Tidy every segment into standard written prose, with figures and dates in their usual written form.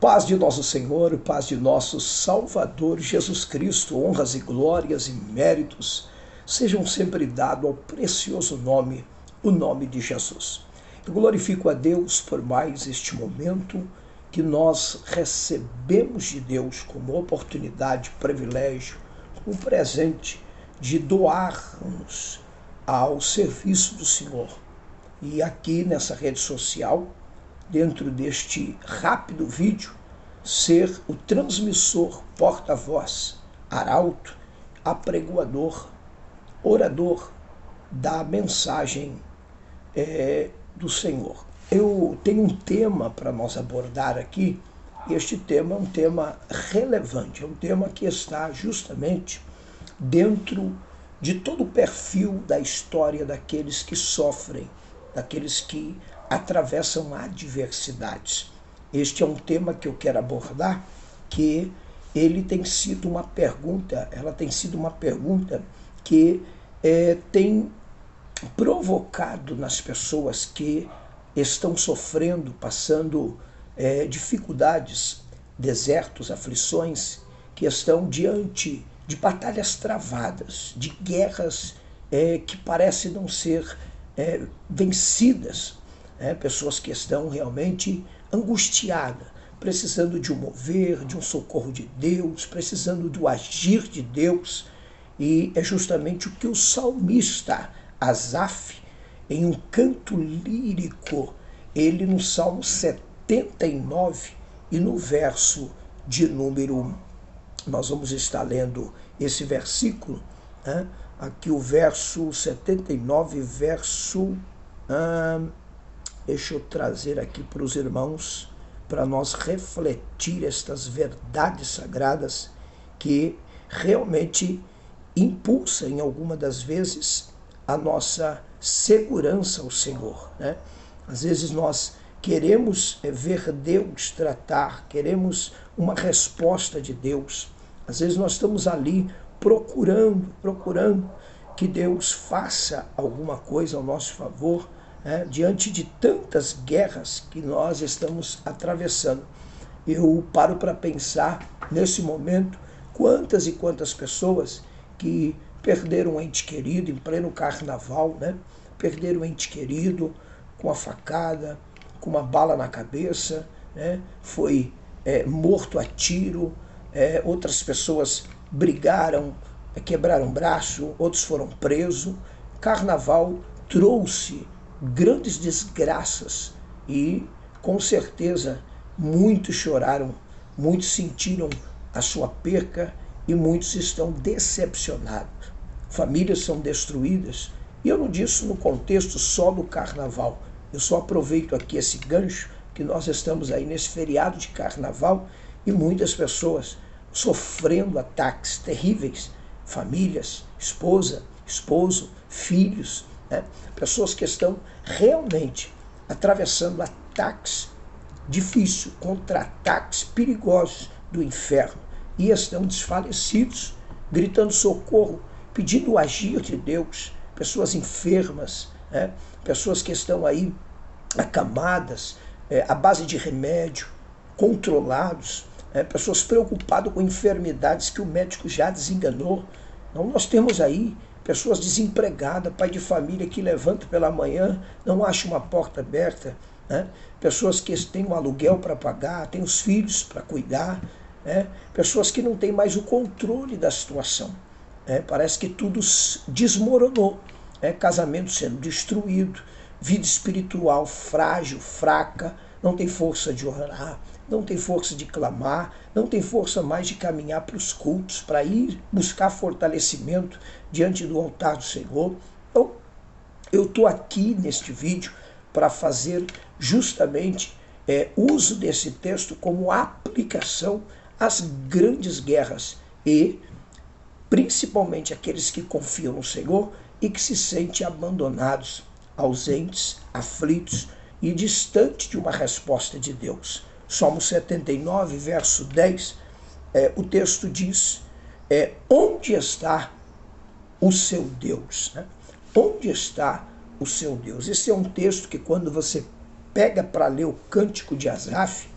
Paz de nosso Senhor, paz de nosso Salvador Jesus Cristo, honras e glórias e méritos sejam sempre dados ao precioso nome, o nome de Jesus. Eu glorifico a Deus por mais este momento que nós recebemos de Deus como oportunidade, privilégio, como presente de doarmos ao serviço do Senhor. E aqui nessa rede social, dentro deste rápido vídeo, ser o transmissor, porta-voz, arauto, apregoador, orador da mensagem do Senhor. Eu tenho um tema para nós abordar aqui, e este tema é um tema relevante, é um tema que está justamente dentro de todo o perfil da história daqueles que sofrem, daqueles que atravessam adversidades. Este é um tema que eu quero abordar, que ele tem sido uma pergunta, ela tem sido uma pergunta que tem provocado nas pessoas que estão sofrendo, passando dificuldades, desertos, aflições, que estão diante de batalhas travadas, de guerras que parecem não ser vencidas, pessoas que estão realmente angustiadas, precisando de um mover, de um socorro de Deus, precisando do agir de Deus. E é justamente o que o salmista Asaf, em um canto lírico, ele no Salmo 79 e no verso de número, nós vamos estar lendo esse versículo, aqui o verso 79, verso... deixa eu trazer aqui para os irmãos, para nós refletir estas verdades sagradas que realmente impulsam, em alguma das vezes, a nossa segurança ao Senhor, né? Às vezes nós queremos ver Deus tratar, queremos uma resposta de Deus. Às vezes nós estamos ali procurando que Deus faça alguma coisa ao nosso favor, diante de tantas guerras que nós estamos atravessando. Eu paro para pensar nesse momento quantas e quantas pessoas que perderam um ente querido em pleno carnaval, perderam um ente querido com a facada, com uma bala na cabeça, foi morto a tiro, outras pessoas brigaram, quebraram braço, outros foram presos. Carnaval trouxe grandes desgraças e, com certeza, muitos choraram, muitos sentiram a sua perca e muitos estão decepcionados. Famílias são destruídas, e eu não disse no contexto só do carnaval. Eu só aproveito aqui esse gancho que nós estamos aí nesse feriado de carnaval e muitas pessoas sofrendo ataques terríveis, famílias, esposa, esposo, filhos, pessoas que estão realmente atravessando ataques difíceis, contra-ataques perigosos do inferno, e estão desfalecidos, gritando socorro, pedindo o agir de Deus. Pessoas enfermas, pessoas que estão aí acamadas, à base de remédio, controlados, pessoas preocupadas com enfermidades que o médico já desenganou. Então nós temos aí pessoas desempregadas, pai de família que levanta pela manhã, não acha uma porta aberta, pessoas que têm um aluguel para pagar, têm os filhos para cuidar, pessoas que não têm mais o controle da situação. Parece que tudo desmoronou, casamento sendo destruído, vida espiritual frágil, fraca, não tem força de orar, não tem força de clamar, não tem força mais de caminhar para os cultos, para ir buscar fortalecimento diante do altar do Senhor. Então, eu estou aqui neste vídeo para fazer justamente uso desse texto como aplicação às grandes guerras e principalmente aqueles que confiam no Senhor e que se sentem abandonados, ausentes, aflitos e distantes de uma resposta de Deus. Salmo 79, verso 10, o texto diz, onde está o seu Deus? Onde está o seu Deus? Esse é um texto que quando você pega para ler o Cântico de Asaf,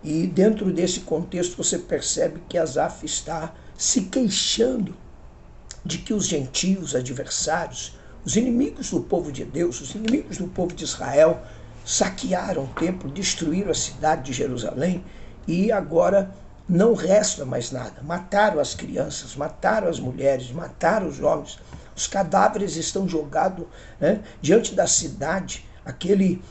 E dentro desse contexto você percebe que Asaf está se queixando de que os gentios, adversários, os inimigos do povo de Deus, os inimigos do povo de Israel, saquearam o templo, destruíram a cidade de Jerusalém e agora não resta mais nada. Mataram as crianças, mataram as mulheres, mataram os homens. Os cadáveres estão jogados, né, diante da cidade, aquele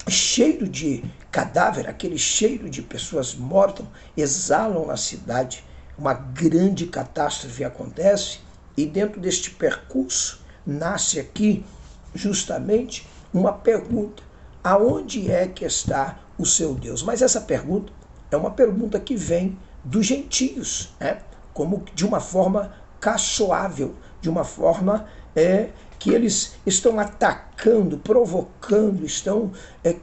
cheiro de cadáver, aquele cheiro de pessoas mortas, exalam na cidade. Uma grande catástrofe acontece e dentro deste percurso nasce aqui justamente uma pergunta: aonde é que está o seu Deus? Mas essa pergunta é uma pergunta que vem dos gentios, né? Como de uma forma caçoável, de uma forma que eles estão atacando, provocando, estão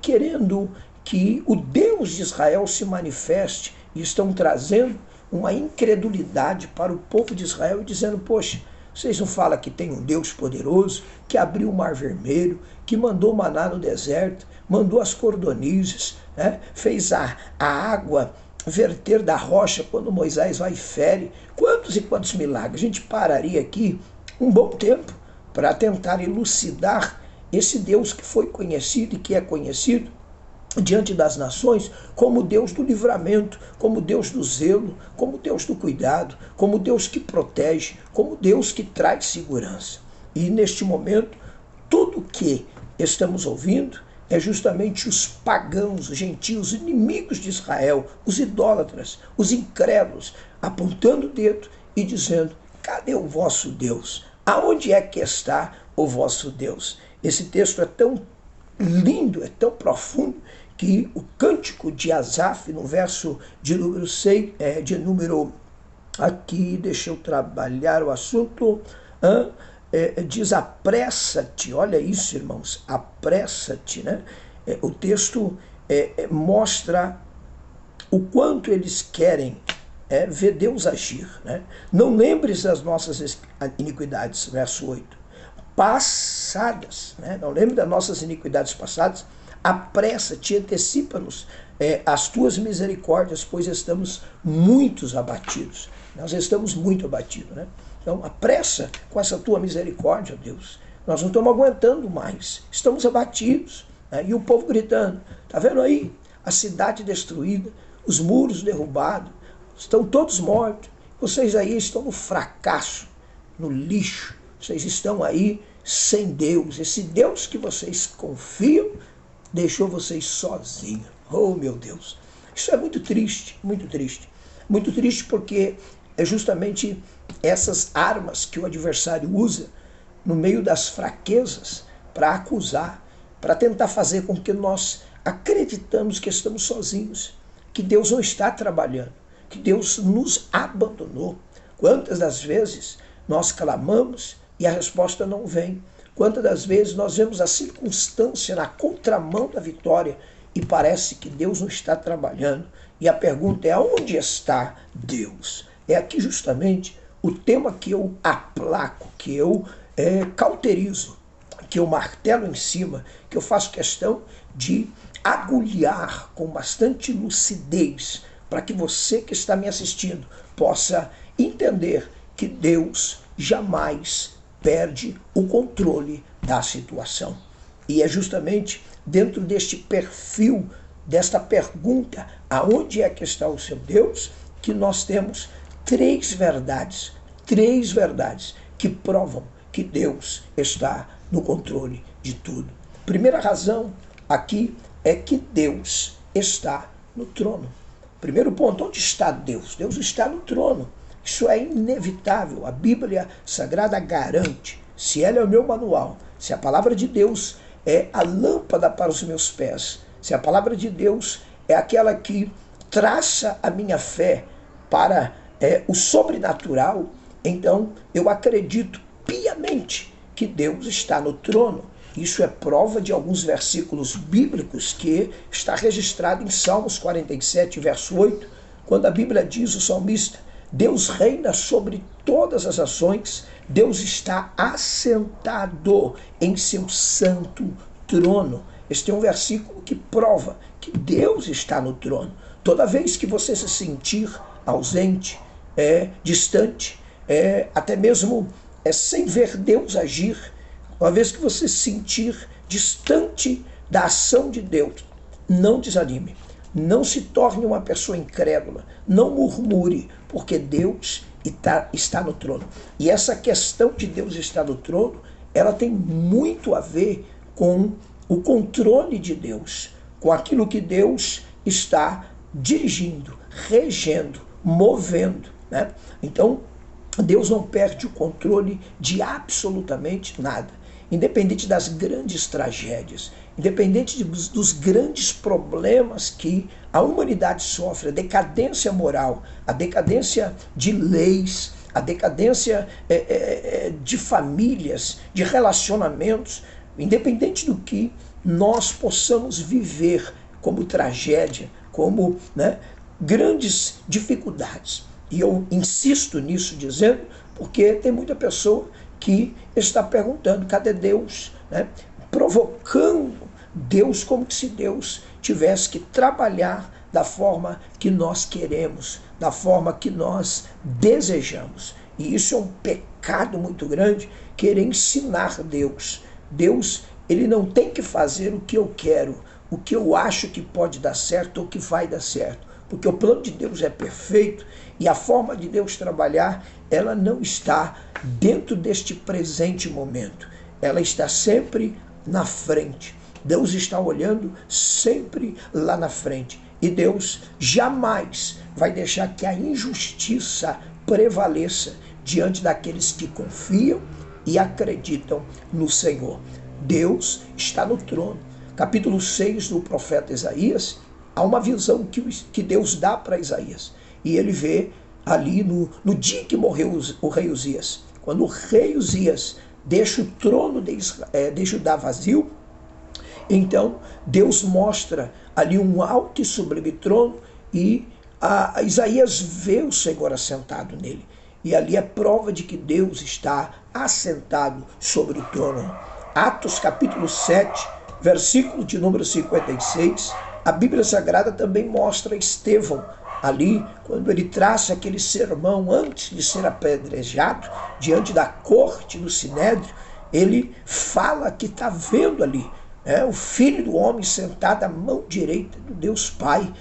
querendo que o Deus de Israel se manifeste e estão trazendo uma incredulidade para o povo de Israel e dizendo: poxa, vocês não falam que tem um Deus poderoso, que abriu o Mar Vermelho, que mandou maná no deserto, mandou as cordonizes, né? Fez a água verter da rocha quando Moisés vai e fere. Quantos e quantos milagres. A gente pararia aqui um bom tempo para tentar elucidar esse Deus que foi conhecido e que é conhecido diante das nações como Deus do livramento, como Deus do zelo, como Deus do cuidado, como Deus que protege, como Deus que traz segurança. E neste momento, tudo que estamos ouvindo é justamente os pagãos, os gentios, os inimigos de Israel, os idólatras, os incrédulos, apontando o dedo e dizendo: cadê o vosso Deus? Aonde é que está o vosso Deus? Esse texto é tão lindo, é tão profundo, que o cântico de Asaf, no verso de número 6, aqui, deixa eu trabalhar o assunto, diz: apressa-te. Olha isso, irmãos, apressa-te, né? O texto mostra o quanto eles querem ver Deus agir, né? Não lembres das nossas iniquidades, verso 8, passadas, né? Não lembre das nossas iniquidades passadas. Apressa-te, antecipa-nos as tuas misericórdias, pois estamos muitos abatidos. Nós estamos muito abatidos, né? Então, apressa com essa tua misericórdia, Deus. Nós não estamos aguentando mais, estamos abatidos, né? E o povo gritando: está vendo aí? A cidade destruída, os muros derrubados, estão todos mortos. Vocês aí estão no fracasso, no lixo. Vocês estão aí sem Deus. Esse Deus que vocês confiam deixou vocês sozinhos. Oh, meu Deus. Isso é muito triste, muito triste. Muito triste porque é justamente essas armas que o adversário usa no meio das fraquezas para acusar, para tentar fazer com que nós acreditamos que estamos sozinhos, que Deus não está trabalhando, que Deus nos abandonou. Quantas das vezes nós clamamos e a resposta não vem? Quantas das vezes nós vemos a circunstância na contramão da vitória e parece que Deus não está trabalhando? E a pergunta é: onde está Deus? É aqui justamente o tema que eu aplaco, que eu cauterizo, que eu martelo em cima, que eu faço questão de agulhar com bastante lucidez, para que você que está me assistindo possa entender que Deus jamais perde o controle da situação. E é justamente dentro deste perfil, desta pergunta: aonde é que está o seu Deus?, que nós temos três verdades que provam que Deus está no controle de tudo. Primeira razão aqui é que Deus está no trono. Primeiro ponto: onde está Deus? Deus está no trono. Isso é inevitável. A Bíblia Sagrada garante. Se ela é o meu manual, se a palavra de Deus é a lâmpada para os meus pés, se a palavra de Deus é aquela que traça a minha fé para o sobrenatural, então eu acredito piamente que Deus está no trono. Isso é prova de alguns versículos bíblicos que está registrado em Salmos 47, verso 8, quando a Bíblia diz, o salmista: Deus reina sobre todas as ações, Deus está assentado em seu santo trono. Este é um versículo que prova que Deus está no trono. Toda vez que você se sentir ausente, distante, até mesmo sem ver Deus agir, uma vez que você se sentir distante da ação de Deus, não desanime, não se torne uma pessoa incrédula, não murmure, porque Deus está no trono. E essa questão de Deus estar no trono, ela tem muito a ver com o controle de Deus, com aquilo que Deus está dirigindo, regendo, movendo, né? Então, Deus não perde o controle de absolutamente nada. Independente das grandes tragédias, independente dos grandes problemas que a humanidade sofre, a decadência moral, a decadência de leis, a decadência de famílias, de relacionamentos, independente do que nós possamos viver como tragédia, como, né, grandes dificuldades. E eu insisto nisso dizendo, porque tem muita pessoa que está perguntando, cadê Deus? Né? Provocando Deus como se Deus tivesse que trabalhar da forma que nós queremos, da forma que nós desejamos. E isso é um pecado muito grande, querer ensinar Deus. Deus, ele não tem que fazer o que eu quero, o que eu acho que pode dar certo ou que vai dar certo. Porque o plano de Deus é perfeito e a forma de Deus trabalhar, ela não está dentro deste presente momento. Ela está sempre na frente. Deus está olhando sempre lá na frente. E Deus jamais vai deixar que a injustiça prevaleça diante daqueles que confiam e acreditam no Senhor. Deus está no trono. Capítulo 6 do profeta Isaías, há uma visão que Deus dá para Isaías. E ele vê ali no dia que morreu o rei Uzias. Quando o rei Uzias deixa o trono de Judá vazio, então Deus mostra ali um alto e sublime trono e Isaías vê o Senhor assentado nele. E ali é prova de que Deus está assentado sobre o trono. Atos capítulo 7, versículo de número 56, a Bíblia Sagrada também mostra Estevão ali, quando ele traça aquele sermão antes de ser apedrejado, diante da corte do Sinédrio, ele fala que está vendo ali o Filho do Homem sentado à mão direita do Deus Pai,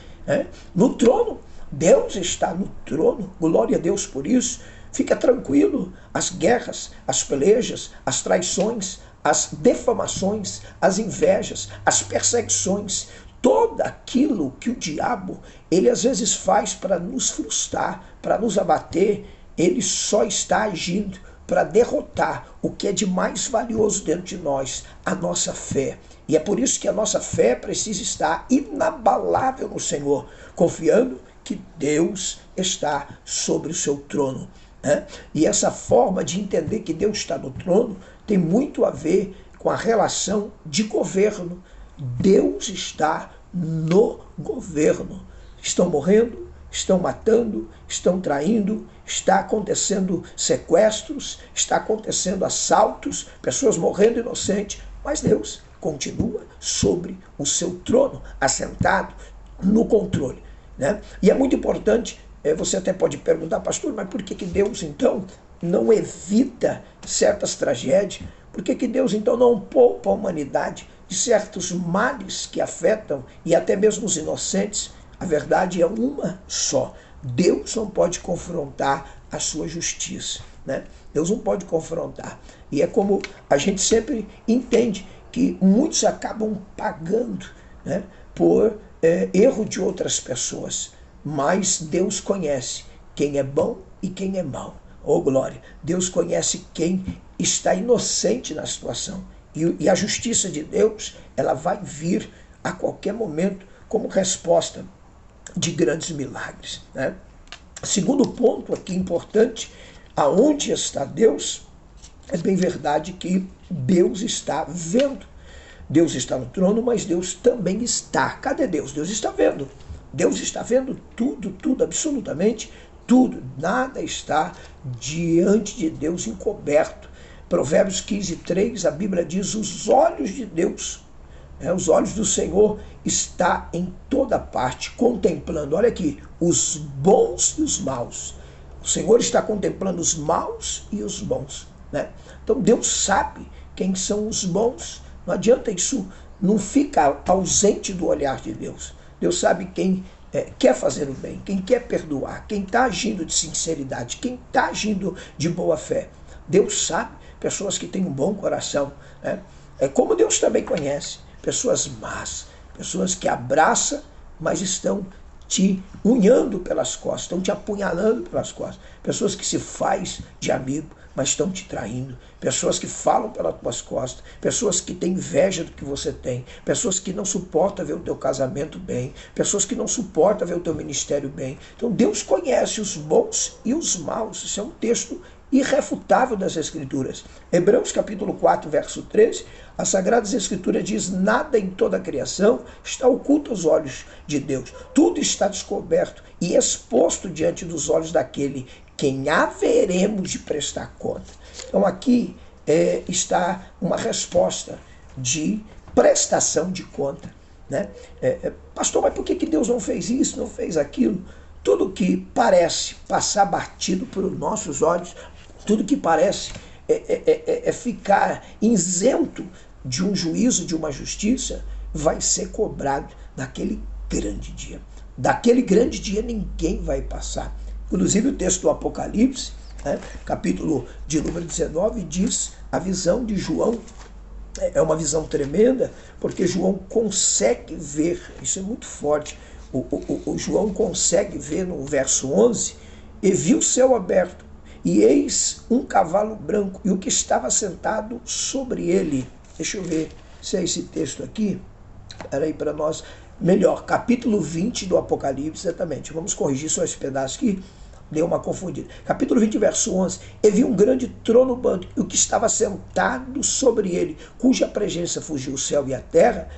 no trono. Deus está no trono, glória a Deus por isso. Fica tranquilo, as guerras, as pelejas, as traições, as defamações, as invejas, as perseguições, todo aquilo que o diabo, ele às vezes faz para nos frustrar, para nos abater, ele só está agindo para derrotar o que é de mais valioso dentro de nós, a nossa fé. E é por isso que a nossa fé precisa estar inabalável no Senhor, confiando que Deus está sobre o seu trono. E essa forma de entender que Deus está no trono tem muito a ver com a relação de governo. Deus está no governo. Estão morrendo, estão matando, estão traindo, está acontecendo sequestros, está acontecendo assaltos, pessoas morrendo inocentes, mas Deus continua sobre o seu trono, assentado no controle. E é muito importante, você até pode perguntar, pastor, mas por que Deus então não evita certas tragédias? Por que Deus então não poupa a humanidade de certos males que afetam e até mesmo os inocentes? A verdade é uma só. Deus não pode confrontar a sua justiça. Deus não pode confrontar. E é como a gente sempre entende que muitos acabam pagando por erro de outras pessoas. Mas Deus conhece quem é bom e quem é mau. Oh, glória! Deus conhece quem está inocente na situação. E a justiça de Deus, ela vai vir a qualquer momento como resposta de grandes milagres. Segundo ponto aqui importante, aonde está Deus, é bem verdade que Deus está vendo. Deus está no trono, mas Deus também está. Cadê Deus? Deus está vendo. Deus está vendo tudo, absolutamente tudo. Nada está diante de Deus encoberto. Provérbios 15:3, a Bíblia diz, os olhos de Deus Os olhos do Senhor estão em toda parte, contemplando, olha aqui, os bons e os maus. O Senhor está contemplando os maus e os bons, né? Então Deus sabe quem são os bons. Não adianta, isso não fica ausente do olhar de Deus. Deus sabe quem quer fazer o bem, quem quer perdoar, quem está agindo de sinceridade, quem está agindo de boa fé. Deus sabe, pessoas que têm um bom coração, né? Como Deus também conhece pessoas más, pessoas que abraçam, mas estão te unhando pelas costas, estão te apunhalando pelas costas, pessoas que se faz de amigo, mas estão te traindo, pessoas que falam pelas tuas costas, pessoas que têm inveja do que você tem, pessoas que não suportam ver o teu casamento bem, pessoas que não suportam ver o teu ministério bem. Então Deus conhece os bons e os maus. Isso é um texto irrefutável das Escrituras. Hebreus capítulo 4, verso 13, as Sagradas Escrituras diz: nada em toda a criação está oculto aos olhos de Deus. Tudo está descoberto e exposto diante dos olhos daquele quem haveremos de prestar conta. Então aqui está uma resposta de prestação de conta, né? Pastor, mas por que Deus não fez isso, não fez aquilo? Tudo que parece passar batido por nossos olhos, tudo que parece ficar isento de um juízo, de uma justiça, vai ser cobrado naquele grande dia. Daquele grande dia ninguém vai passar. Inclusive o texto do Apocalipse, capítulo de número 19, diz a visão de João. É uma visão tremenda, porque João consegue ver, isso é muito forte, o João consegue ver no verso 11, e viu o céu aberto, e eis um cavalo branco, e o que estava sentado sobre ele. Deixa eu ver se é esse texto aqui. Espera aí para nós. Melhor, capítulo 20 do Apocalipse, exatamente. Vamos corrigir só esse pedaço aqui. Deu uma confundida. Capítulo 20, verso 11. E viu um grande trono branco, e o que estava sentado sobre ele, cuja presença fugiu o céu e a terra,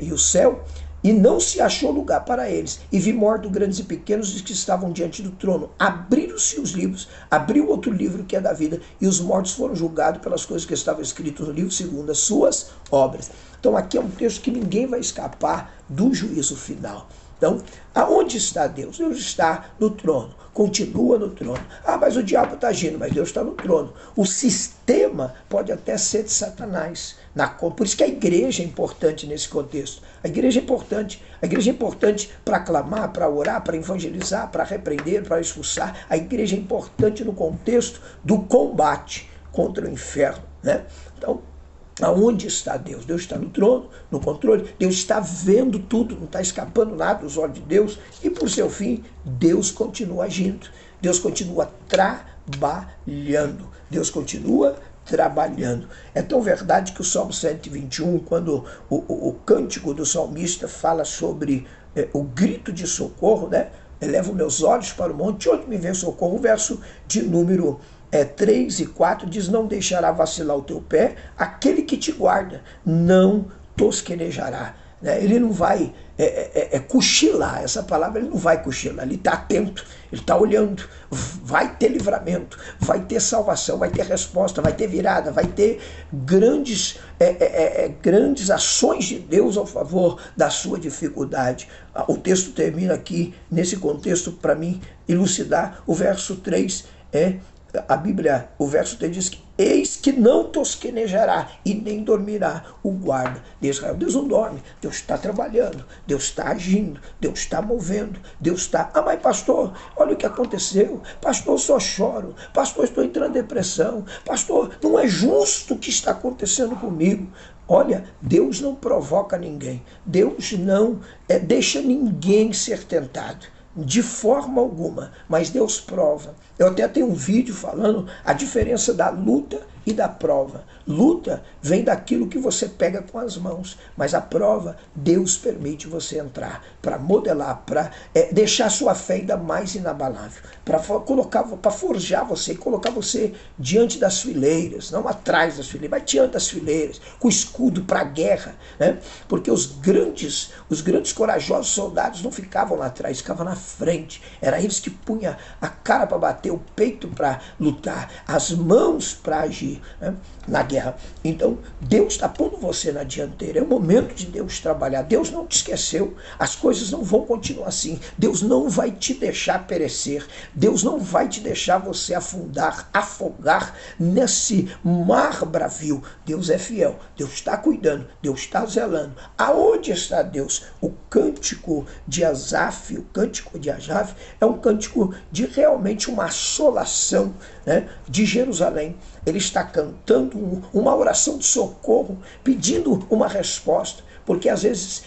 e o céu, e não se achou lugar para eles. E vi mortos grandes e pequenos os que estavam diante do trono. Abriram-se os livros, abriu outro livro que é da vida, e os mortos foram julgados pelas coisas que estavam escritas no livro segundo as suas obras. Então aqui é um texto que ninguém vai escapar do juízo final. Então, aonde está Deus? Deus está no trono, continua no trono. Mas o diabo está agindo, mas Deus está no trono. O sistema pode até ser de Satanás. Por isso que a igreja é importante nesse contexto. A igreja é importante para clamar, para orar, para evangelizar, para repreender, para expulsar. A igreja é importante no contexto do combate contra o inferno, né? Então, aonde está Deus? Deus está no trono, no controle. Deus está vendo tudo, não está escapando nada dos olhos de Deus. E por seu fim, Deus continua agindo. Deus continua trabalhando. Deus continua trabalhando. É tão verdade que o Salmo 121, quando o cântico do salmista fala sobre o grito de socorro, né? Elevo meus olhos para o monte, onde me vem socorro. O verso de número 3 e 4 diz: não deixará vacilar o teu pé, aquele que te guarda não tosquenejará. Ele não vai cochilar, essa palavra, ele não vai cochilar, ele está atento, ele está olhando, vai ter livramento, vai ter salvação, vai ter resposta, vai ter virada, vai ter grandes ações de Deus ao favor da sua dificuldade. O texto termina aqui, nesse contexto, para mim elucidar, o verso 3 a Bíblia, o verso 3 diz que eis que não tosquenejará e nem dormirá o guarda de Israel. Deus não dorme, Deus está trabalhando, Deus está agindo, Deus está movendo, Deus está... mas pastor, olha o que aconteceu, pastor, eu só choro, pastor, estou entrando em depressão, pastor, não é justo o que está acontecendo comigo. Olha, Deus não provoca ninguém, Deus não deixa ninguém ser tentado, de forma alguma, mas Deus prova. Eu até tenho um vídeo falando a diferença da luta e da prova. Luta vem daquilo que você pega com as mãos, mas a prova, Deus permite você entrar para modelar, para deixar sua fé ainda mais inabalável, para forjar você, colocar você diante das fileiras, não atrás das fileiras, mas diante das fileiras, com escudo para a guerra, né? Porque os grandes corajosos soldados não ficavam lá atrás, ficavam na frente. Era eles que punham a cara para bater, ter o peito para lutar, as mãos para agir, né, na guerra. Então, Deus está pondo você na dianteira. É o momento de Deus trabalhar. Deus não te esqueceu. As coisas não vão continuar assim. Deus não vai te deixar perecer. Deus não vai te deixar você afundar, afogar nesse mar bravio. Deus é fiel. Deus está cuidando. Deus está zelando. Aonde está Deus? O cântico de Asaf, o cântico de Asaf é um cântico de realmente uma assolação, né, de Jerusalém. Ele está cantando uma oração de socorro, pedindo uma resposta, porque às vezes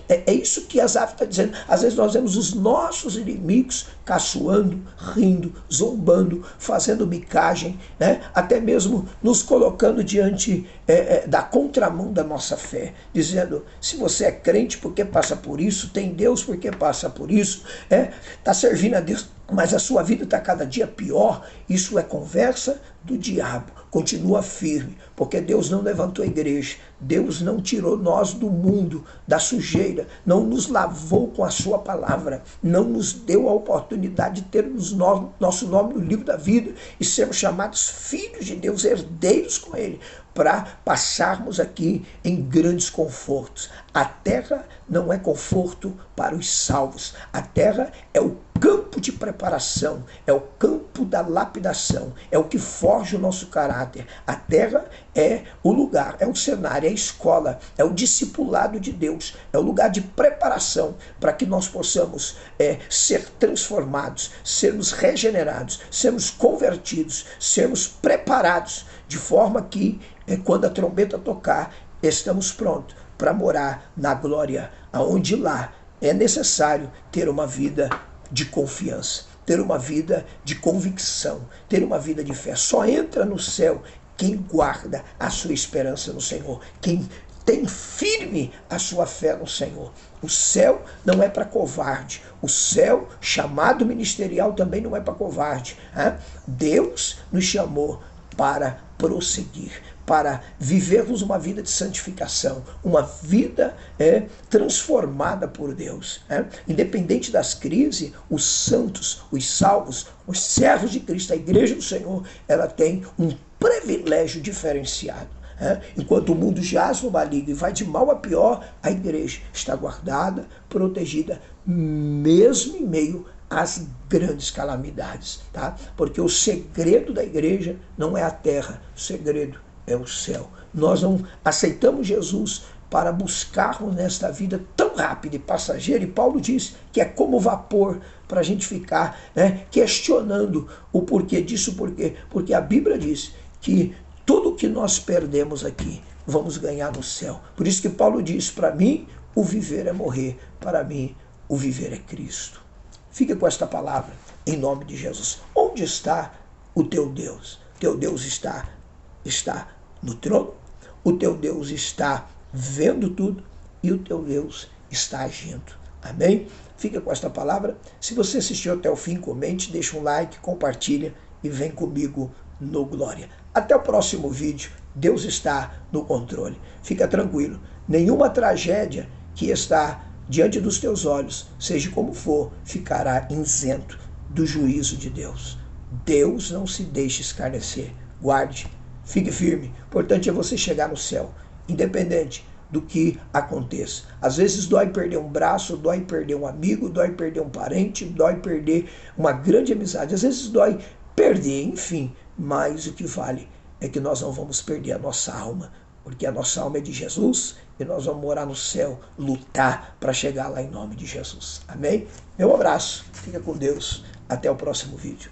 é isso que Asaf está dizendo. Às vezes nós vemos os nossos inimigos caçoando, rindo, zombando, fazendo micagem, né? Até mesmo nos colocando diante da contramão da nossa fé, dizendo: se você é crente, por que passa por isso? Tem Deus, por que passa por isso? Está servindo a Deus, mas a sua vida está cada dia pior. Isso é conversa do diabo. Continua firme, porque Deus não levantou a igreja, Deus não tirou nós do mundo, da sujeira, não nos lavou com a sua palavra, não nos deu a oportunidade de termos nosso nome no livro da vida e sermos chamados filhos de Deus, herdeiros com Ele, para passarmos aqui em grandes confortos. A terra não é conforto para os salvos, a terra é o campo de preparação, é o campo da lapidação, é o que forja o nosso caráter. A terra é o lugar, é o cenário, é a escola, é o discipulado de Deus, é o lugar de preparação para que nós possamos ser transformados, sermos regenerados, sermos convertidos, sermos preparados, de forma que quando a trombeta tocar, estamos prontos para morar na glória, aonde lá é necessário ter uma vida de confiança, ter uma vida de convicção, ter uma vida de fé. Só entra no céu quem guarda a sua esperança no Senhor, quem tem firme a sua fé no Senhor. O céu não é para covarde. O céu, chamado ministerial, também não é para covarde. Deus nos chamou para prosseguir, para vivermos uma vida de santificação, uma vida transformada por Deus. Independente das crises, os santos, os salvos, os servos de Cristo, a igreja do Senhor, ela tem um privilégio diferenciado. Enquanto o mundo jaz no maligno e vai de mal a pior, a igreja está guardada, protegida, mesmo em meio às grandes calamidades, tá? Porque o segredo da igreja não é a terra, o segredo é o céu. Nós não aceitamos Jesus para buscarmos nesta vida tão rápida e passageira, e Paulo diz que é como vapor, para a gente ficar questionando o porquê disso, porque a Bíblia diz que tudo que nós perdemos aqui, vamos ganhar no céu. Por isso que Paulo diz: para mim o viver é morrer, para mim o viver é Cristo. Fica com esta palavra, em nome de Jesus. Onde está o teu Deus? Teu Deus está no trono, o teu Deus está vendo tudo e o teu Deus está agindo. Amém? Fica com esta palavra. Se você assistiu até o fim, comente, deixa um like, compartilha e vem comigo no Glória. Até o próximo vídeo. Deus está no controle. Fica tranquilo. Nenhuma tragédia que está diante dos teus olhos, seja como for, ficará isento do juízo de Deus. Deus não se deixa escarnecer. Guarde, fique firme. O importante é você chegar no céu, independente do que aconteça. Às vezes dói perder um braço, dói perder um amigo, dói perder um parente, dói perder uma grande amizade. Às vezes dói perder, enfim. Mas o que vale é que nós não vamos perder a nossa alma, porque a nossa alma é de Jesus e nós vamos morar no céu, lutar para chegar lá em nome de Jesus. Amém? Meu abraço, fica com Deus, até o próximo vídeo.